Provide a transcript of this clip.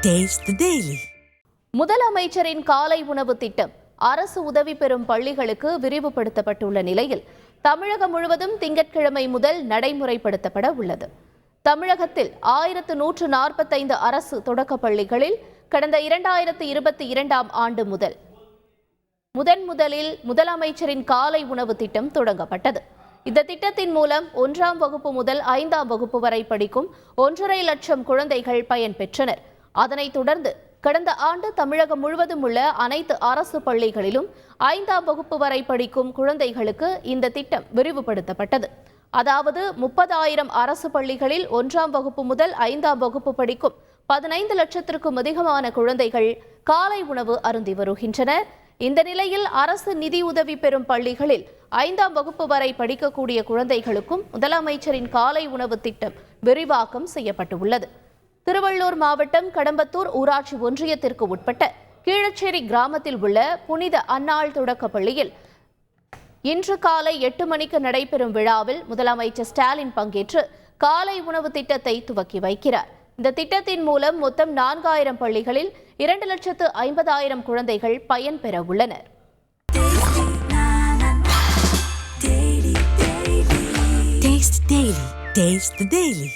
Taste the Daily. முதலமைச்சரின் காலை உணவு திட்டம் அரசு உதவி பெறும் பள்ளிகளுக்கு விரிவுபடுத்தப்பட்டுள்ள நிலையில் தமிழகம் முழுவதும் திங்கட்கிழமை முதல் நடைமுறைப்படுத்தப்பட உள்ளது. தமிழகத்தில் 1145 அரசு தொடக்கப் பள்ளிகளில் கடந்த 2022ஆம் ஆண்டு முதலில் முதலமைச்சரின் காலை உணவு திட்டம் தொடங்கப்பட்டது. இந்த திட்டத்தின் மூலம் 1ஆம் வகுப்பு முதல் 5ஆம் வகுப்பு வரை படிக்கும் 1.5 லட்சம் குழந்தைகள் பயன்பெற்றனர். அதனைத் தொடர்ந்து கடந்த ஆண்டு தமிழகம் முழுவதும் உள்ள அனைத்து அரசு பள்ளிகளிலும் 5ஆம் வகுப்பு வரை படிக்கும் குழந்தைகளுக்கு இந்த திட்டம் விரிவுபடுத்தப்பட்டது. அதாவது 30,000 அரசு பள்ளிகளில் 1ஆம் வகுப்பு முதல் 5ஆம் வகுப்பு படிக்கும் 15 லட்சத்திற்கும் அதிகமான குழந்தைகள் காலை உணவு அருந்தி வருகின்றனர். இந்த நிலையில் அரசு நிதியுதவி பெறும் பள்ளிகளில் 5ஆம் வகுப்பு வரை படிக்கக்கூடிய குழந்தைகளுக்கும் முதலமைச்சரின் காலை உணவு திட்டம் விரிவாக்கம் செய்யப்பட்டுள்ளது. திருவள்ளூர் மாவட்டம் கடம்பத்தூர் ஊராட்சி ஒன்றியத்திற்கு உட்பட்ட கீழச்சேரி கிராமத்தில் உள்ள புனித அன்னாள் தொடக்கப் பள்ளியில் இன்று காலை 8 மணிக்கு நடைபெறும் விழாவில் முதலமைச்சர் ஸ்டாலின் பங்கேற்று காலை உணவு திட்டத்தை துவக்கி வைக்கிறார். இந்த திட்டத்தின் மூலம் மொத்தம் 4000 பள்ளிகளில் 2,50,000 குழந்தைகள் பயன்பெற உள்ளனர். Taste the Daily.